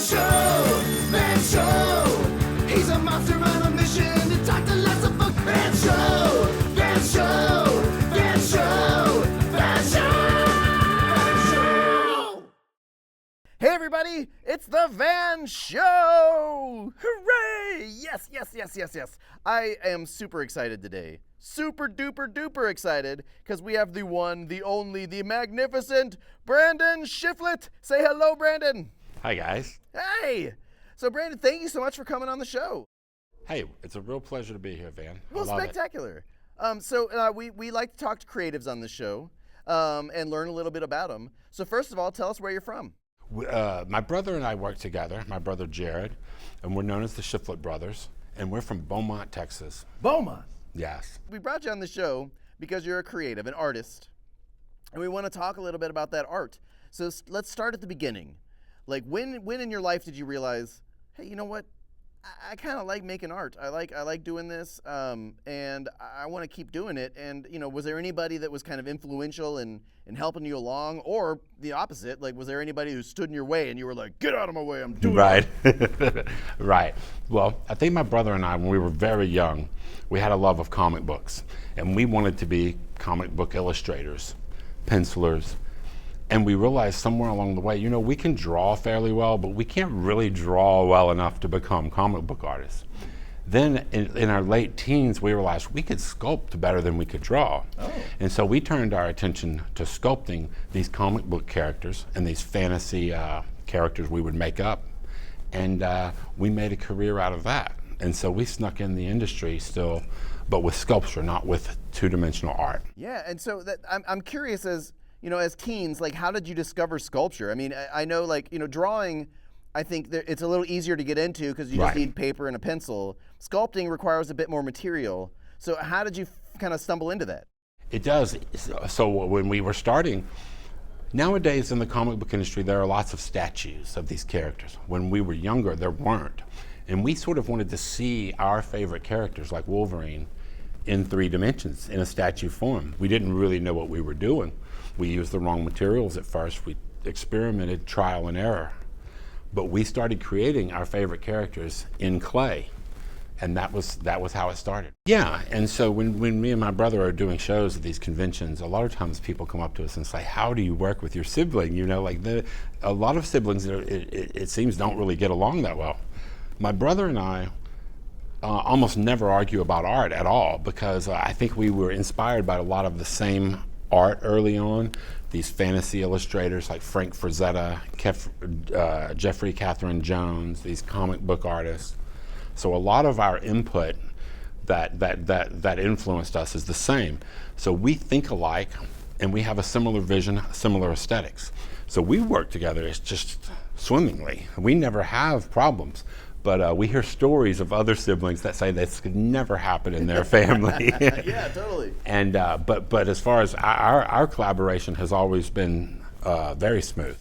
Van Show. He's a monster on a mission to talk to lots of folks. Van Show, Van Show, Van Show, Van Show. Hey everybody, it's the Van Show! Hooray! Yes. I am super excited today. Super duper duper excited because we have the one, the only, the magnificent Brandon Shiflett. Say hello, Brandon. Hi, guys. Hey! So Brandon, thank you so much for coming on the show. Hey, it's a real pleasure to be here, Van. Well, spectacular. We like to talk to creatives on the show and learn a little bit about them. So first of all, tell us where you're from. My brother and I work together, my brother Jared, and we're known as the Shiflett brothers, and we're from Beaumont, Texas. Beaumont? Yes. We brought you on the show because you're a creative, an artist, and we want to talk a little bit about that art. So let's start at the beginning. Like when in your life did you realize, hey, you know what? I kind of like making art. I like doing this, and I want to keep doing it. And was there anybody that was kind of influential in helping you along, or the opposite? Like, was there anybody who stood in your way and you were like, "Get out of my way! I'm doing it." Right. Well, I think my brother and I, when we were very young, we had a love of comic books, and we wanted to be comic book illustrators, pencilers. And we realized somewhere along the way, we can draw fairly well, but we can't really draw well enough to become comic book artists. Then in our late teens, we realized we could sculpt better than we could draw. Oh. And so we turned our attention to sculpting these comic book characters and these fantasy characters we would make up. And we made a career out of that. And so we snuck in the industry still, but with sculpture, not with two-dimensional art. Yeah, and so I'm curious as teens, like, how did you discover sculpture? I mean, I know, drawing, I think it's a little easier to get into because you just need paper and a pencil. Sculpting requires a bit more material. So how did you kind of stumble into that? It does. So when we were starting, nowadays in the comic book industry, there are lots of statues of these characters. When we were younger, there weren't. And we sort of wanted to see our favorite characters, like Wolverine, in 3 dimensions, in a statue form. We didn't really know what we were doing. We used the wrong materials at first. We experimented, trial and error. But we started creating our favorite characters in clay. And that was how it started. Yeah, and so when me and my brother are doing shows at these conventions, a lot of times people come up to us and say, how do you work with your sibling? A lot of siblings, it seems, don't really get along that well. My brother and I almost never argue about art at all because I think we were inspired by a lot of the same art early on. These fantasy illustrators like Frank Frazetta, Jeffrey Catherine Jones, these comic book artists. So a lot of our input that influenced us is the same. So we think alike, and we have a similar vision, similar aesthetics. So we work together. It's just swimmingly. We never have problems. But we hear stories of other siblings that say this could never happen in their family. Yeah, totally. And but as far as our collaboration has always been very smooth.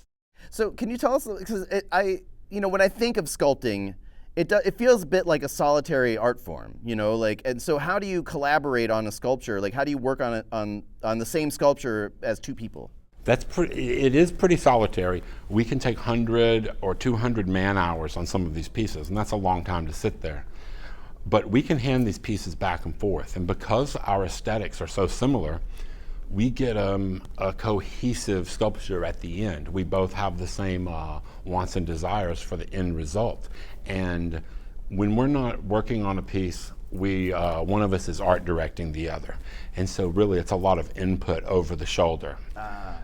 So can you tell us, because when I think of sculpting, it feels a bit like a solitary art form, and so how do you collaborate on a sculpture? Like, how do you work on it on the same sculpture as 2 people? It is pretty solitary. We can take 100 or 200 man hours on some of these pieces, and that's a long time to sit there. But we can hand these pieces back and forth, and because our aesthetics are so similar, we get a cohesive sculpture at the end. We both have the same wants and desires for the end result. And when we're not working on a piece, one of us is art directing the other. And so really it's a lot of input over the shoulder.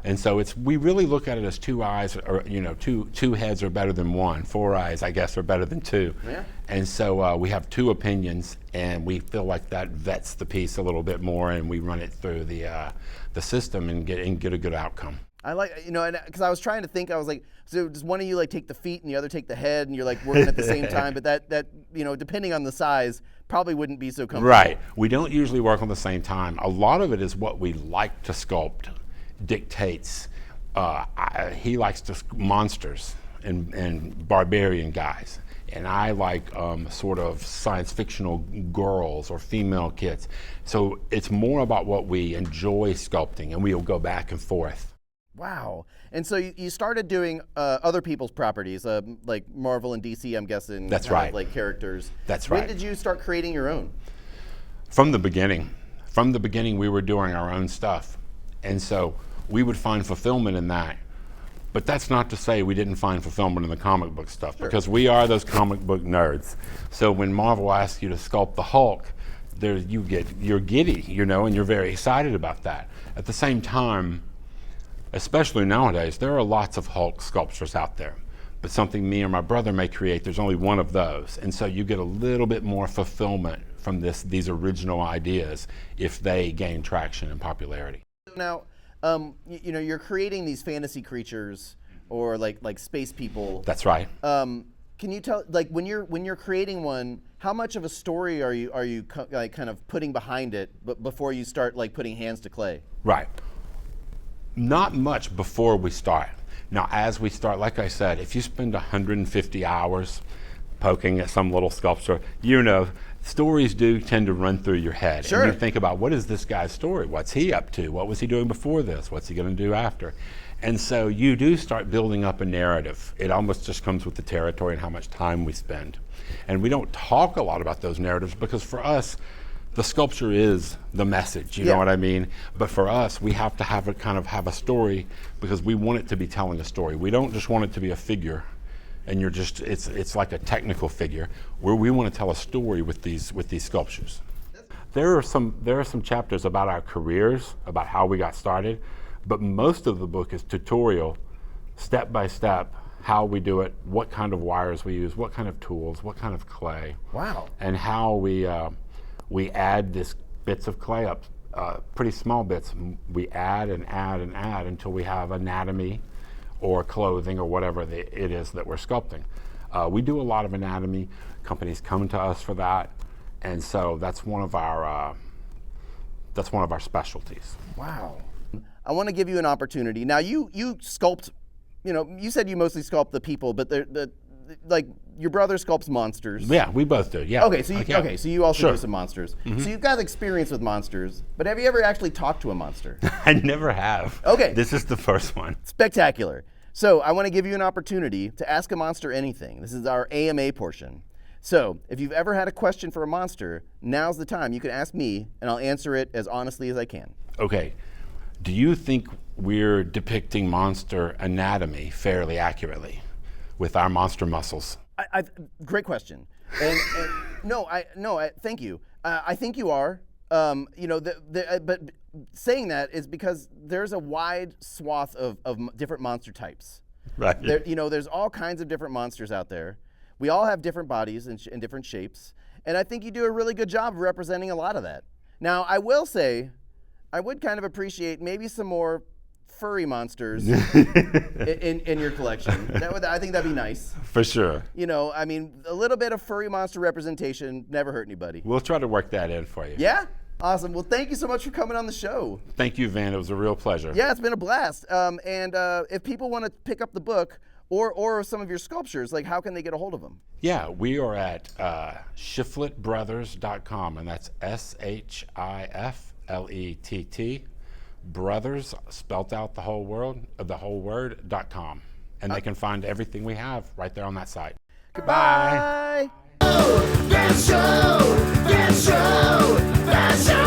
And so we really look at it as 2 eyes, or two heads are better than 1. 4 eyes, I guess, are better than 2. Yeah. And so we have 2 opinions, and we feel like that vets the piece a little bit more, and we run it through the system and get a good outcome. I like, because I was trying to think, I was like, so does one of you take the feet and the other take the head, and you're like working at the same time? But that depending on the size, probably wouldn't be so comfortable. Right. We don't usually work on the same time. A lot of it is what we like to sculpt dictates. He likes to monsters and barbarian guys, and I like sort of science fictional girls or female kids. So it's more about what we enjoy sculpting, and we'll go back and forth. Wow. And so you started doing other people's properties, like Marvel and DC, I'm guessing. That's kind right. of like characters. That's When right. did you start creating your own? From the beginning. From the beginning, we were doing our own stuff. And so we would find fulfillment in that. But that's not to say we didn't find fulfillment in the comic book stuff, because we are those comic book nerds. So when Marvel asks you to sculpt the Hulk, you're giddy, you know, and you're very excited about that. At the same time, especially nowadays, there are lots of Hulk sculptures out there. But something me or my brother may create, there's only one of those. And so you get a little bit more fulfillment from these original ideas if they gain traction and popularity. Now, you know, you're creating these fantasy creatures or like space people. That's right. Can you tell, like, when you're creating one, how much of a story are you like kind of putting behind it before you start like putting hands to clay? Right. Not much before we start. Now, as we start, like I said, if you spend 150 hours poking at some little sculpture, you know, stories do tend to run through your head. Sure. And you think about, what is this guy's story? What's he up to? What was he doing before this? What's he going to do after? And so you do start building up a narrative. It almost just comes with the territory and how much time we spend. And we don't talk a lot about those narratives because for us, the sculpture is the message, you know what I mean? But for us, we have to have a story because we want it to be telling a story. We don't just want it to be a figure and it's like a technical figure where we want to tell a story with these sculptures. There are some chapters about our careers, about how we got started, but most of the book is tutorial, step by step, how we do it, what kind of wires we use, what kind of tools, what kind of clay. Wow. And how we add these bits of clay up, pretty small bits. We add and add and add until we have anatomy or clothing or whatever it is that we're sculpting. We do a lot of anatomy. Companies come to us for that, and so that's one of our specialties. Wow. I want to give you an opportunity. Now you sculpt, you know, you said you mostly sculpt the people, but like your brother sculpts monsters. Yeah, we both do. Yeah. Okay, so you also Sure. do some monsters. So you've got experience with monsters, but have you ever actually talked to a monster? I never have. Okay. This is the first one. Spectacular. So I want to give you an opportunity to ask a monster anything. This is our AMA portion. So if you've ever had a question for a monster, now's the time. You can ask me, and I'll answer it as honestly as I can. Okay. Do you think we're depicting monster anatomy fairly accurately with our monster muscles? Great question. And thank you. I think you are. You know, but saying that is because there's a wide swath of different monster types. Right. You know, there's all kinds of different monsters out there. We all have different bodies and different shapes, and I think you do a really good job of representing a lot of that. Now, I will say, I would kind of appreciate maybe some more furry monsters in your collection. I think that'd be nice. For sure. You know, I mean, a little bit of furry monster representation never hurt anybody. We'll try to work that in for you. Yeah? Awesome. Well, thank you so much for coming on the show. Thank you, Van. It was a real pleasure. Yeah, it's been a blast. And if people want to pick up the book or some of your sculptures, like how can they get a hold of them? Yeah, we are at shiflettbrothers.com, and that's SHIFLETT, brothers, spelt out the whole word.com. And they can find everything we have right there on that site. Goodbye. That show, that show, that show.